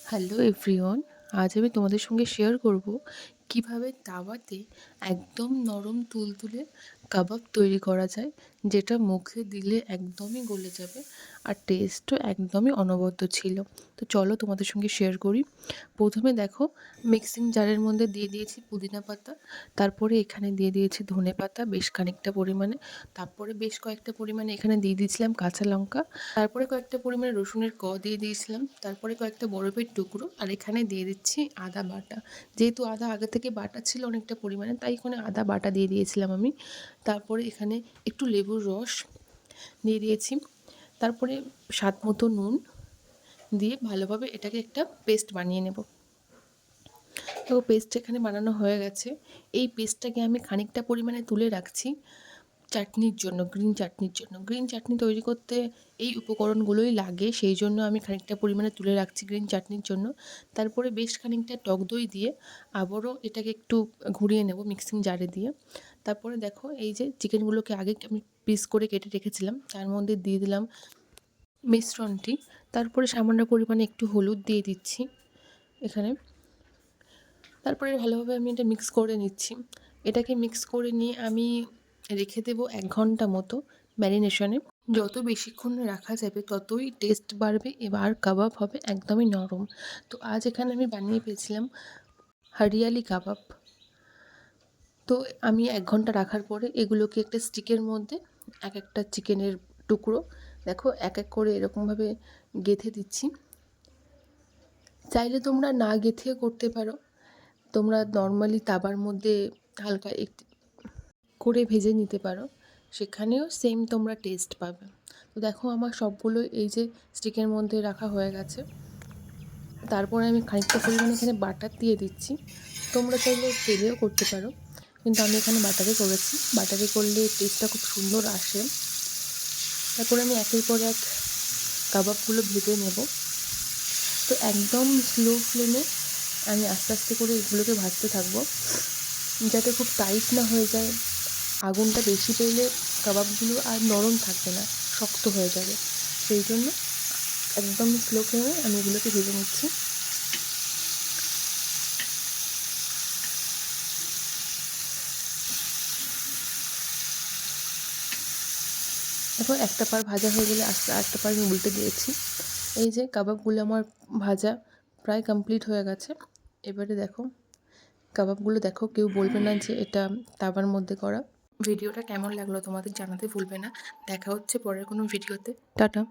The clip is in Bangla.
হ্যালো এভরিওয়ান, আজ আমি তোমাদের সঙ্গে শেয়ার করব কিভাবে তাওয়াতে একদম নরম তুলতুলে কাবাব তৈরি করা যায়, যেটা মুখে দিলে একদমই গলে যাবে আর টেস্টও একদমই অনবদ্য ছিল। তো চলো তোমাদের সঙ্গে শেয়ার করি। প্রথমে দেখো, মিক্সিং জারের মধ্যে দিয়ে দিয়েছি পুদিনা পাতা, তারপরে এখানে দিয়ে দিয়েছি ধনে পাতা বেশ খানিকটা পরিমাণে, তারপরে বেশ কয়েকটা পরিমাণে এখানে দিয়ে দিয়েছিলাম কাঁচা লঙ্কা, তারপরে কয়েকটা পরিমাণে রসুনের দিয়ে দিয়েছিলাম, তারপরে কয়েকটা বরফের টুকরো, আর এখানে দিয়ে দিচ্ছি আদা বাটা। যেহেতু আদা আগে থেকে বাটা ছিল অনেকটা পরিমাণে, তাই এখানে আদা বাটা দিয়ে দিয়েছিলাম আমি। তারপরে এখানে একটু লেবুর রস দিয়ে দিয়েছি, তারপরে স্বাদ মতো নুন দিয়ে ভালোভাবে এটাকে একটা পেস্ট বানিয়ে নেব। তো পেস্ট এখানে বানানো হয়ে গেছে। এই পেস্টটাকে আমি খানিকটা পরিমাণে তুলে রাখছি চাটনির জন্য, গ্রিন চাটনির জন্য। গ্রিন চাটনি তৈরি করতে এই উপকরণগুলোই লাগে, সেই জন্য আমি খানিকটা পরিমাণে তুলে রাখছি গ্রিন চাটনির জন্য। তারপরে বেশ খানিকটা টক দই দিয়ে আবারও এটাকে একটু ঘুরিয়ে নেব মিক্সিং জারে দিয়ে। তারপরে দেখো, এই যে চিকেনগুলোকে আগে আমি পিস করে কেটে রেখেছিলাম, তার মধ্যে দিয়ে দিলাম মিশ্রণটি। তারপরে সামান্য পরিমাণে একটু হলুদ দিয়ে দিচ্ছি এখানে। তারপরে ভালোভাবে আমি এটা মিক্স করে নিচ্ছি। এটাকে মিক্স করে নিয়ে আমি রেখে দেবো ১ ঘন্টা মতো ম্যারিনেশনে। যত বেশিক্ষণ রাখা যাবে ততই টেস্ট বাড়বে আর কাবাব হবে একদমই নরম। তো আজ এখানে আমি বানিয়ে পেয়েছিলাম হরিয়ালি কাবাব। তো আমি ১ ঘন্টা রাখার পরে এগুলোকে একটা স্টিকের মধ্যে একটা চিকেনের টুকরো দেখো এক করে এরকমভাবে গেঁথে দিচ্ছি। চাইলে তোমরা না গেঁথেও করতে পারো, তোমরা নর্মালি তাওয়ার মধ্যে হালকা একটু করে ভেজে নিতে পারো, সেখানেও সেম তোমরা টেস্ট পাবে। তো দেখো, আমার সবগুলো এই যে স্টিকের মধ্যে রাখা হয়ে গেছে। তারপরে আমি খানিকটা পরিমাণে এখানে বাটার দিয়ে দিচ্ছি। তোমরা চাইলে তেলেও করতে পারো, কিন্তু আমি এখানে বাটারে করেছি। বাটারে করলে টেস্টটা খুব সুন্দর আসে। তারপরে আমি একের পর এক কাবাবগুলো ভেজে নেব। তো একদম স্লো ফ্লেমে আমি আস্তে আস্তে করে এগুলোকে ভাজতে থাকবো, যাতে খুব টাইট না হয়ে যায়। আগুনটা বেশি পেলে কাবাবগুলো আর নরম থাকবে না, শক্ত হয়ে যাবে। সেই জন্য একদম স্লো ফ্লেমে আমি এগুলোকে ভেজে নিচ্ছি। দেখো, একটা পার ভাজা হয়ে গেলে আস্তে আরেকটা পার আমি উল্টে দিয়েছি। এই যে কাবাবগুলো আমার ভাজা প্রায় কমপ্লিট হয়ে গেছে। এবারে দেখো কাবাবগুলো, দেখো কেউ বলবে না যে এটা তাওয়ার মধ্যে করা। ভিডিওটা কেমন লাগলো তোমাদের জানাতে ভুলবে না। দেখা হচ্ছে পরের কোনো ভিডিওতে। টাটা।